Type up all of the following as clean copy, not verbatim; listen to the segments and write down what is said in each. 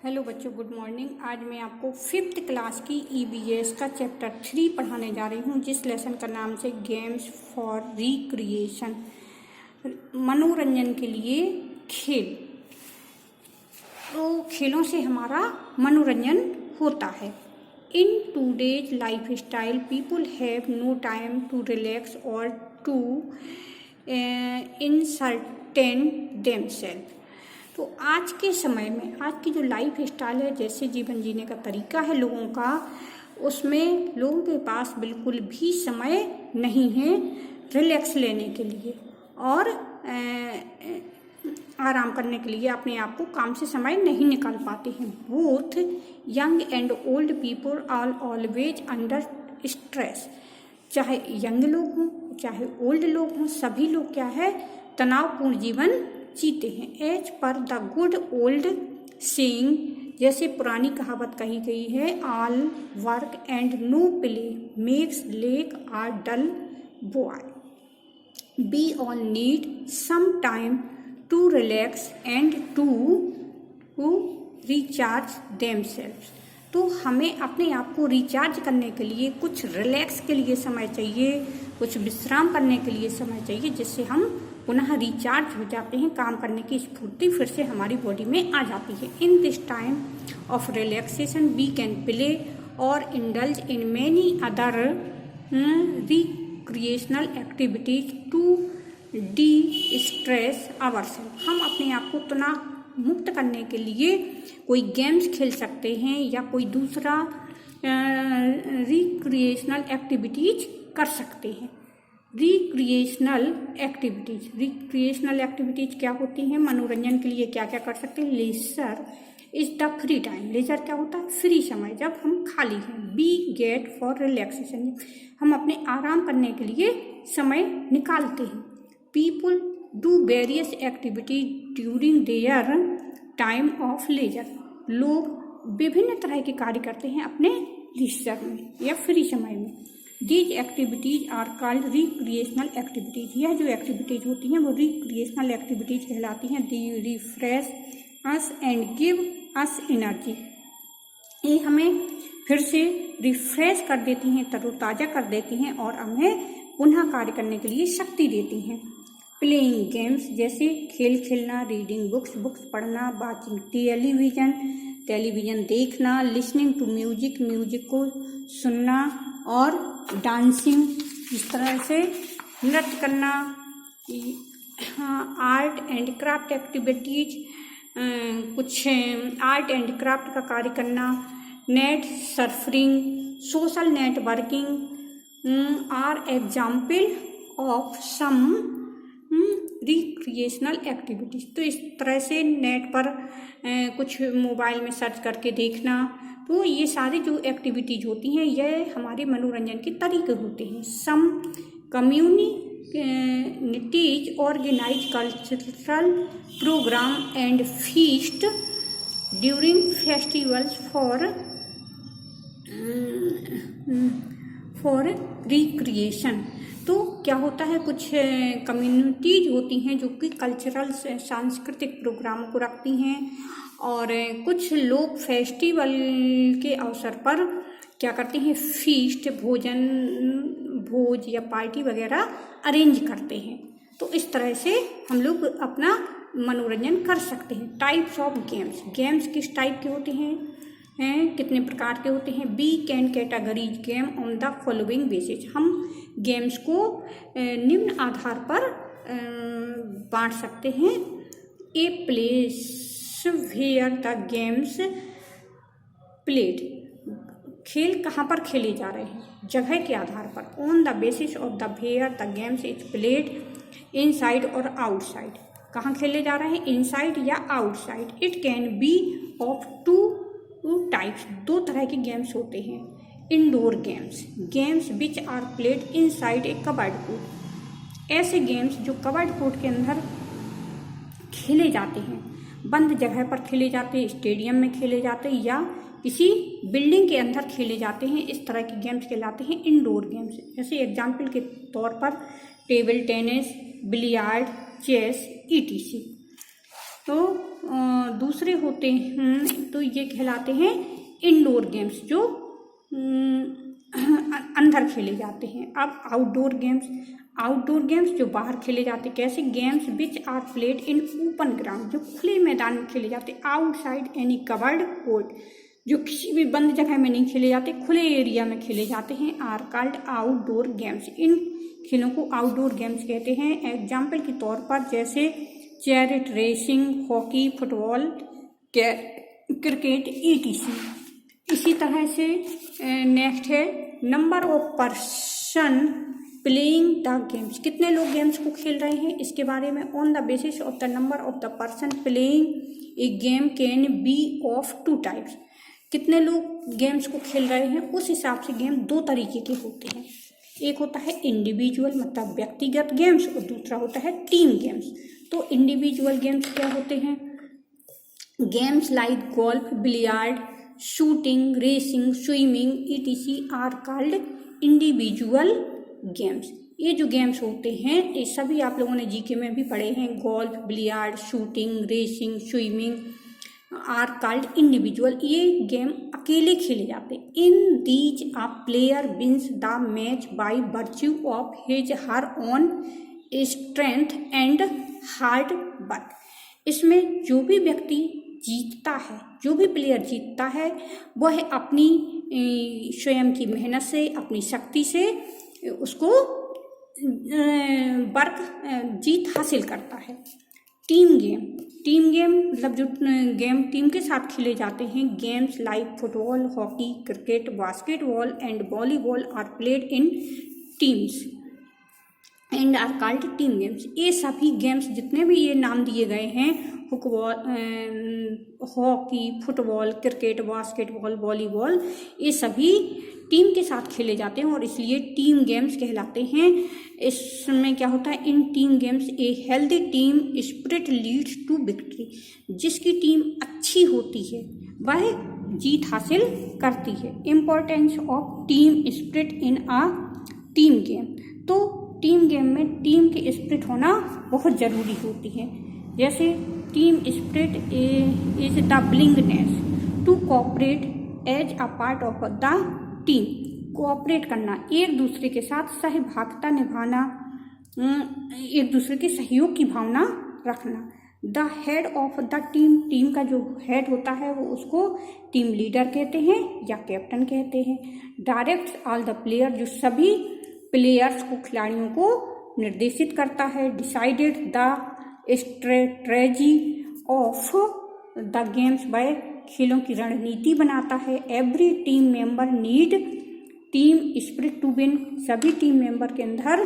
Hello बच्चों, good morning. आज मैं आपको 5th क्लास की ईवीएस का चैप्टर 3 पढ़ाने जा रही हूँ, जिस लेसन का नाम से गेम्स फॉर रिक्रिएशन, मनोरंजन के लिए खेल। तो खेलों से हमारा मनोरंजन होता है। In today's life style people have no time to relax और टू इंसर्टेन देमसेल्फ। तो आज के समय में, आज की जो लाइफ स्टाइल है, जैसे जीवन जीने का तरीका है लोगों का, उसमें लोगों के पास बिल्कुल भी समय नहीं है रिलैक्स लेने के लिए और आराम करने के लिए। अपने आप को काम से समय नहीं निकाल पाते हैं। Both young and old people are always under stress. चाहे यंग लोग हों, चाहे ओल्ड लोग हों, सभी लोग क्या है, तनावपूर्ण जीवन जीते हैं। As per the good old saying, जैसे पुरानी कहावत कही गई है, all work and no play makes Jack a dull boy. We all need some time to relax and to recharge themselves. तो हमें अपने आप को रिचार्ज करने के लिए, कुछ रिलैक्स के लिए समय चाहिए, कुछ विश्राम करने के लिए समय चाहिए, जिससे हम पुनः रिचार्ज हो जाते हैं। काम करने की स्फूर्ति फिर से हमारी बॉडी में आ जाती है। In this time of relaxation we can play और indulge in many other recreational activities to destress ourselves. हम अपने आप को तनाव मुक्त करने के लिए कोई गेम्स खेल सकते हैं या कोई दूसरा रिक्रिएशनल एक्टिविटीज कर सकते हैं। रिक्रिएशनल एक्टिविटीज क्या होती हैं? मनोरंजन के लिए क्या क्या कर सकते हैं? Leisure is the free time. Leisure क्या होता है? फ्री समय, जब हम खाली हैं। बी गेट फॉर रिलैक्सेशन, हम अपने आराम करने के लिए समय निकालते हैं। People do various activities during their time of leisure, लोग विभिन्न तरह के कार्य करते हैं अपने लेजर में या फ्री समय में। These activities are called recreational activities। यह जो एक्टिविटीज होती हैं वो रिक्रिएशनल एक्टिविटीज कहलाती हैं। They refresh us and give us energy। ये हमें फिर से रिफ्रेश कर देती हैं, तरोताज़ा कर देती हैं और हमें पुनः कार्य करने के लिए शक्ति देती हैं। प्लेइंग गेम्स, जैसे खेल खेलना, रीडिंग बुक्स पढ़ना, वाचिंग टेलीविज़न देखना, लिसनिंग टू म्यूजिक को सुनना, और डांसिंग, इस तरह से नृत्य करना। आर्ट एंड क्राफ्ट एक्टिविटीज, कुछ आर्ट एंड क्राफ्ट का कार्य करना। Net surfing, social networking are example of some recreational activities. तो इस तरह से नेट पर कुछ मोबाइल में सर्च करके देखना, तो ये सारी जो एक्टिविटीज होती हैं ये हमारे मनोरंजन के तरीके होते हैं। Some communities organise cultural programme and feast during festivals for recreation. तो क्या होता है, कुछ कम्युनिटीज होती हैं जो कि कल्चरल सांस्कृतिक प्रोग्राम को रखती हैं, और कुछ लोग फेस्टिवल के अवसर पर क्या करते हैं, फीस्ट, भोज या पार्टी वगैरह अरेंज करते हैं। तो इस तरह से हम लोग अपना मनोरंजन कर सकते हैं। टाइप्स ऑफ गेम्स किस टाइप के होते हैं, कितने प्रकार के होते हैं? We can categories game on the following basis. हम गेम्स को निम्न आधार पर बांट सकते हैं। A place where the games played, खेल कहाँ पर खेले जा रहे हैं, जगह के आधार पर। On the basis of the where the games is played, inside और आउटसाइड, कहाँ खेले जा रहे हैं, इनसाइड या outside. It can be of two types, दो तरह के गेम्स होते हैं। Indoor games which are played inside a covered court, ऐसे गेम्स जो कवर्ड कोर्ट के अंदर खेले जाते हैं, बंद जगह पर खेले जाते हैं, स्टेडियम में खेले जाते हैं या किसी बिल्डिंग के अंदर खेले जाते हैं। इस तरह के गेम्स कहलाते हैं इंडोर गेम्स। जैसे एग्जाम्पल के तौर पर table tennis, billiard, chess, etc। तो दूसरे होते हैं तो ये कहलाते हैं इंडोर गेम्स, जो अंदर खेले जाते हैं। अब आउटडोर गेम्स जो बाहर खेले जाते हैं। कैसे? Games which are played in open ground, जो खुले मैदान में खेले जाते हैं। आउटसाइड एनी कवर्ड कोर्ट, जो किसी भी बंद जगह में नहीं खेले जाते, खुले एरिया में खेले जाते हैं, आर कॉल्ड आउटडोर गेम्स। इन खेलों को आउटडोर गेम्स कहते हैं। एग्जाम्पल के तौर पर जैसे chariot racing, hockey, football, cricket, ETC। इसी तरह से नेक्स्ट है number of person playing the games. कितने लोग गेम्स को खेल रहे हैं, इसके बारे में। On the basis of the number of the person playing a game can be of 2 types. कितने लोग गेम्स को खेल रहे हैं, उस हिसाब से गेम 2 तरीके के होते हैं। एक होता है इंडिविजुअल मतलब व्यक्तिगत गेम्स, और दूसरा होता है टीम गेम्स। तो इंडिविजुअल गेम्स क्या होते हैं? Games like golf, billiard, shooting, racing, swimming, ETC are called individual games. ये जो गेम्स होते हैं ये सभी आप लोगों ने जीके में भी पढ़े हैं। Golf, billiard, shooting, racing, swimming are called individual. ये गेम अकेले खेले जाते हैं। In these a player wins the match by virtue of his her own strength and hard work. इसमें जो भी व्यक्ति जीतता है, जो भी प्लेयर जीतता है, वह अपनी स्वयं की मेहनत से, अपनी शक्ति से उसको जीत हासिल करता है। टीम गेम मतलब जो गेम टीम के साथ खेले जाते हैं। Games like football, hockey, cricket, basketball and volleyball are played in teams and are called team games. ये सभी गेम्स जितने भी ये नाम दिए गए हैं, hockey, football, cricket, basketball, volleyball, ये सभी टीम के साथ खेले जाते हैं और इसलिए टीम गेम्स कहलाते हैं। इसमें क्या होता है? In team games a healthy team spirit leads to victory. जिसकी टीम अच्छी होती है वह जीत हासिल करती है। Importance of team spirit in a team game. तो टीम गेम में टीम की स्पिरिट होना बहुत ज़रूरी होती है। जैसे team spirit is the willingness to cooperate as a part of the team. Cooperate करना, एक दूसरे के साथ सहभागिता निभाना, एक दूसरे के सहयोग की भावना रखना। The head of the team का जो हेड होता है वो उसको टीम लीडर कहते हैं या कैप्टन कहते हैं। डायरेक्ट्स ऑल द प्लेयर, जो सभी प्लेयर्स को, खिलाड़ियों को निर्देशित करता है। Decided the strategy of the games, by खेलों की रणनीति बनाता है। Every team member need team spirit to win. सभी टीम मेंबर के अंदर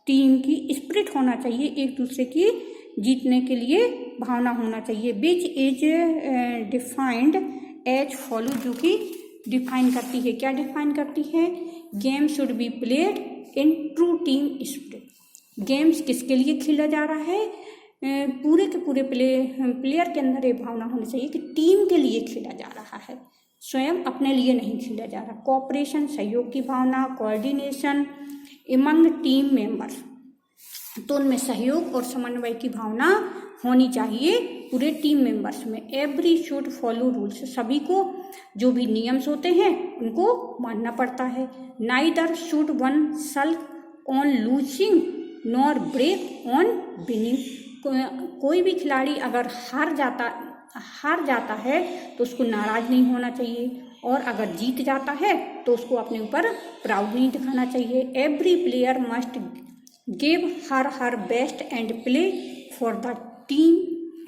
टीम की स्पिरिट होना चाहिए, एक दूसरे की जीतने के लिए भावना होना चाहिए। Which is defined as follow, जो कि डिफाइन करती है, क्या डिफाइन करती है? Game should be played in true team spirit. Games किसके लिए खेला जा रहा है? पूरे के पूरे प्लेयर के अंदर ये भावना होनी चाहिए कि टीम के लिए खेला जा रहा है, स्वयं अपने लिए नहीं खेला जा रहा। कोऑपरेशन, सहयोग की भावना, कोऑर्डिनेशन एमंग टीम मेंबर्स, तो उनमें सहयोग और समन्वय की भावना होनी चाहिए पूरे टीम मेंबर्स में। एवरी शुड फॉलो रूल्स, सभी को जो भी नियम्स होते हैं उनको मानना पड़ता है। Neither should one sulk on losing nor brag on winning. कोई भी खिलाड़ी अगर हार जाता है तो उसको नाराज नहीं होना चाहिए, और अगर जीत जाता है तो उसको अपने ऊपर प्राउड नहीं दिखाना चाहिए। Every player must give her best and play for the team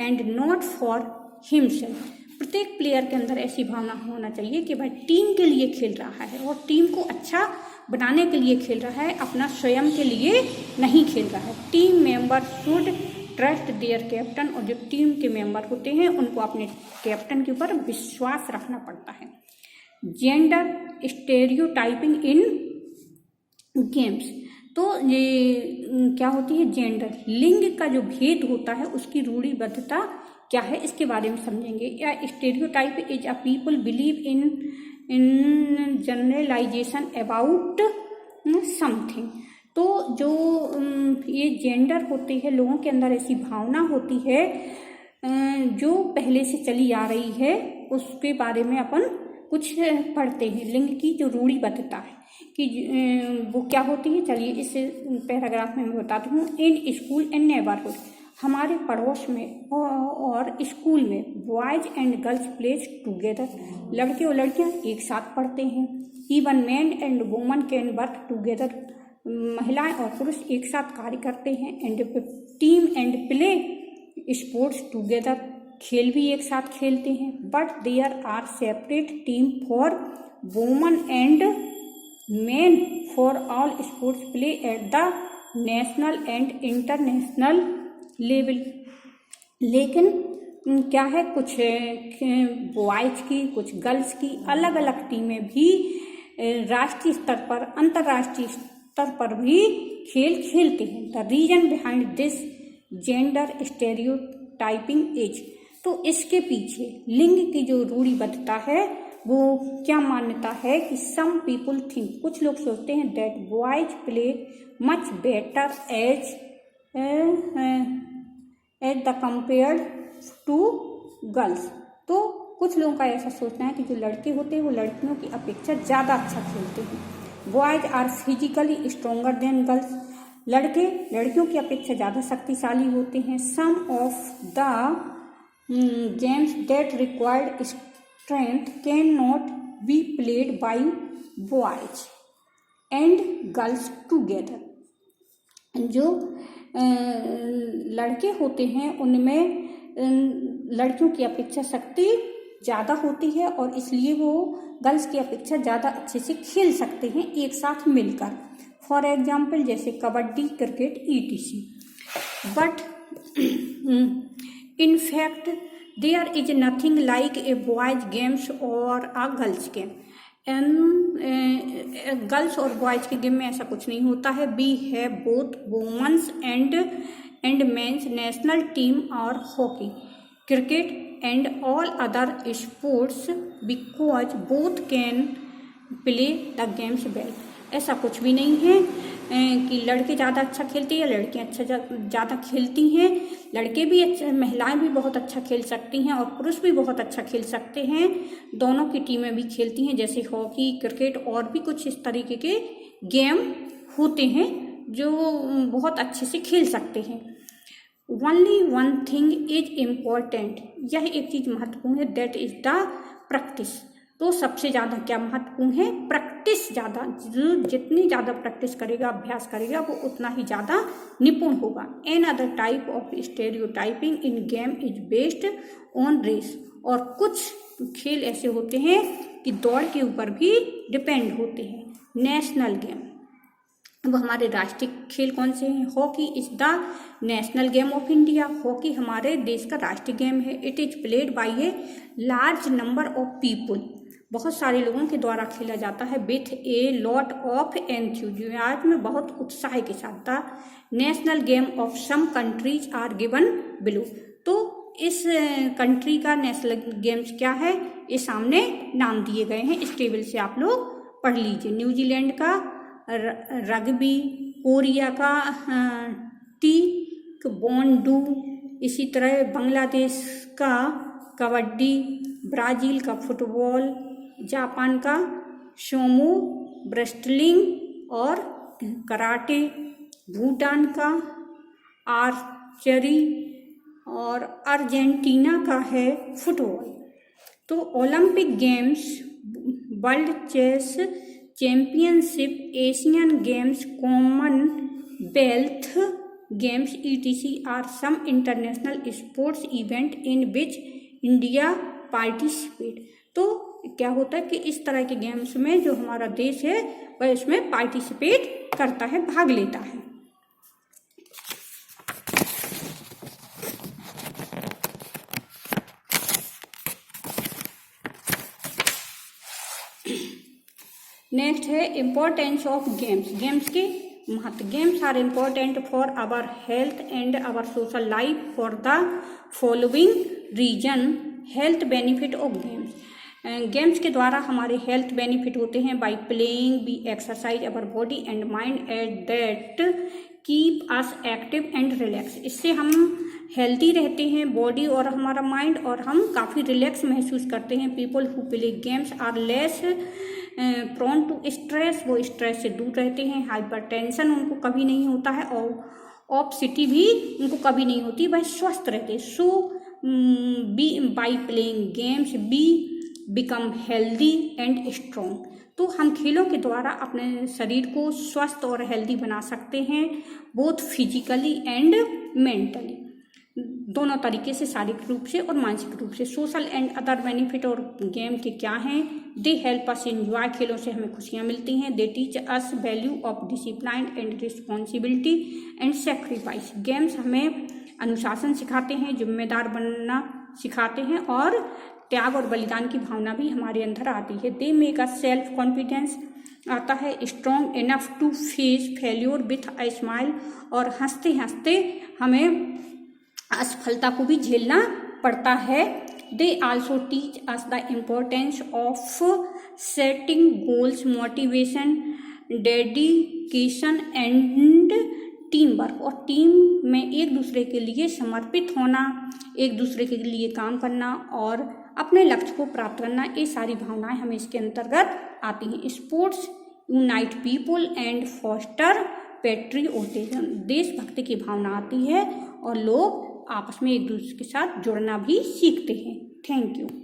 and not for himself. प्रत्येक प्लेयर के अंदर ऐसी भावना होना चाहिए कि भाई टीम के लिए खेल रहा है और टीम को अच्छा बनाने के लिए खेल रहा है, अपना स्वयं के लिए नहीं खेल रहा है। Team member should trust there captain, और जो टीम के मेंबर होते हैं उनको अपने कैप्टन के ऊपर विश्वास रखना पड़ता है। जेंडर स्टेरियोटाइपिंग इन गेम्स, तो ये क्या होती है? जेंडर, लिंग का जो भेद होता है उसकी रूढ़िबद्धता क्या है, इसके बारे में समझेंगे। या stereotype is a people believe in generalisation about something, तो जो ये जेंडर होती है, लोगों के अंदर ऐसी भावना होती है जो पहले से चली आ रही है, उसके बारे में अपन कुछ पढ़ते हैं। लिंग की जो रूढ़िबद्धता है कि वो क्या होती है, चलिए इस पैराग्राफ में मैं बताती हूँ। इन स्कूल एंड नेबरहुड, हमारे पड़ोस में और स्कूल में boys and girls plays together, लड़के और लड़कियाँ एक साथ पढ़ते हैं। Even man and woman can work together, महिलाएं और पुरुष एक साथ कार्य करते हैं। And team and play sports together, खेल भी एक साथ खेलते हैं। But there are separate team for woman and men for all sports play at the national and international level. लेकिन क्या है, कुछ बॉयज की, कुछ गर्ल्स की अलग अलग टीमें भी राष्ट्रीय स्तर पर, अंतर्राष्ट्रीय स्तर पर भी खेल खेलते हैं। The reason behind this gender stereotyping as, तो इसके पीछे लिंग की जो रूढ़िबद्धता है वो क्या मान्यता है कि सम पीपुल थिंक, कुछ लोग सोचते हैं that boys play much better as the compared to girls. तो कुछ लोगों का ऐसा सोचना है कि जो लड़के होते हैं वो लड़कियों की अपेक्षा ज़्यादा अच्छा खेलते हैं। Boys are physically stronger than girls, लड़के लड़कियों की अपेक्षा ज़्यादा शक्तिशाली होते हैं। Some of the games that required strength can not be played by boys and girls together, जो लड़के होते हैं उनमें लड़कियों की अपेक्षा शक्ति ज़्यादा होती है और इसलिए वो गर्ल्स की अपेक्षा ज़्यादा अच्छे से खेल सकते हैं एक साथ मिलकर। फॉर एग्जाम्पल जैसे kabaddi, cricket, ETC। But in fact there is nothing like a boys games और अ गर्ल्स गेम। गर्ल्स और बॉयज के गेम में ऐसा कुछ नहीं होता है। We have both women's and men's national team और hockey, cricket and all other sports because both can play the games well. ऐसा कुछ भी नहीं है कि लड़के ज़्यादा अच्छा खेलते हैं या लड़कियाँ अच्छा ज़्यादा खेलती हैं। लड़के भी अच्छा, महिलाएं भी बहुत अच्छा खेल सकती हैं और पुरुष भी बहुत अच्छा खेल सकते हैं। दोनों की टीमें भी खेलती हैं, जैसे हॉकी, क्रिकेट और भी कुछ इस तरीके के गेम होते हैं जो बहुत अच्छे से खेल सकते हैं। Only one thing is important, यह एक चीज़ महत्वपूर्ण है, दैट इज द प्रैक्टिस। तो सबसे ज़्यादा क्या महत्वपूर्ण है, प्रैक्टिस ज़्यादा। जो जितनी ज़्यादा प्रैक्टिस करेगा, अभ्यास करेगा, वो उतना ही ज़्यादा निपुण होगा। An other type of stereotyping in game is based on race, और कुछ खेल ऐसे होते हैं कि दौड़ के ऊपर भी डिपेंड होते हैं। नेशनल गेम, अब हमारे राष्ट्रीय खेल कौन से हैं? Hockey is the national game of India. Hockey हमारे देश का राष्ट्रीय गेम है। It is played by a large number of people, बहुत सारे लोगों के द्वारा खेला जाता है। With a lot of enthusiasm, बहुत उत्साह के साथ। The national game of some countries are given below, तो इस कंट्री का नेशनल गेम्स क्या है, ये सामने नाम दिए गए हैं। इस टेबल से आप लोग पढ़ लीजिए। न्यूजीलैंड का रग्बी, कोरिया का टेक्वांडो, इसी तरह बांग्लादेश का कबड्डी, ब्राज़ील का फुटबॉल, जापान का सोमो रेसलिंग और कराटे, भूटान का आर्चरी और अर्जेंटीना का है फुटबॉल। तो Olympic games, world chess championship, Asian games, Commonwealth games ETC are some international sports event in which India participate. तो क्या होता है कि इस तरह के गेम्स में जो हमारा देश है वह इसमें पार्टिसिपेट करता है, भाग लेता है। नेक्स्ट है इम्पोर्टेंस ऑफ गेम्स, गेम्स के महत्व। Games are important for our health and our social life for the following reason. Health benefit of games, games के द्वारा हमारे हेल्थ बेनिफिट होते हैं। By playing we exercise our body and mind at that keep us active and relax. इससे हम healthy रहते हैं body और हमारा माइंड, और हम काफ़ी रिलैक्स महसूस करते हैं। People who play games are less prone to stress, वो स्ट्रेस से दूर रहते हैं। हाइपर टेंशन उनको कभी नहीं होता है और ऑब्सिटी भी उनको कभी नहीं होती, वह स्वस्थ रहते हैं। So we by playing games we become healthy and strong. तो हम खेलों के द्वारा अपने शरीर को स्वस्थ और हेल्दी बना सकते हैं, बोथ फिजिकली एंड मेंटली, दोनों तरीके से, शारीरिक रूप से और मानसिक रूप से। सोशल एंड अदर बेनिफिट और गेम के क्या हैं? दे हेल्प अस एंजॉय, खेलों से हमें खुशियाँ मिलती हैं। They teach us value of discipline and responsibility and sacrifice. Games हमें अनुशासन सिखाते हैं, जिम्मेदार बनना सिखाते हैं, और त्याग और बलिदान की भावना भी हमारे अंदर आती है। They make us self confidence आता है, strong enough to face failure with a smile, और हंसते हंसते हमें असफलता को भी झेलना पड़ता है। They also teach us the importance of setting goals, motivation, dedication and team work, और टीम में एक दूसरे के लिए समर्पित होना, एक दूसरे के लिए काम करना और अपने लक्ष्य को प्राप्त करना, ये सारी भावनाएं हमें इसके अंतर्गत आती हैं। Sports unite people and foster patriotism, देशभक्ति की भावना आती है और लोग आपस में एक दूसरे के साथ जुड़ना भी सीखते हैं। Thank you.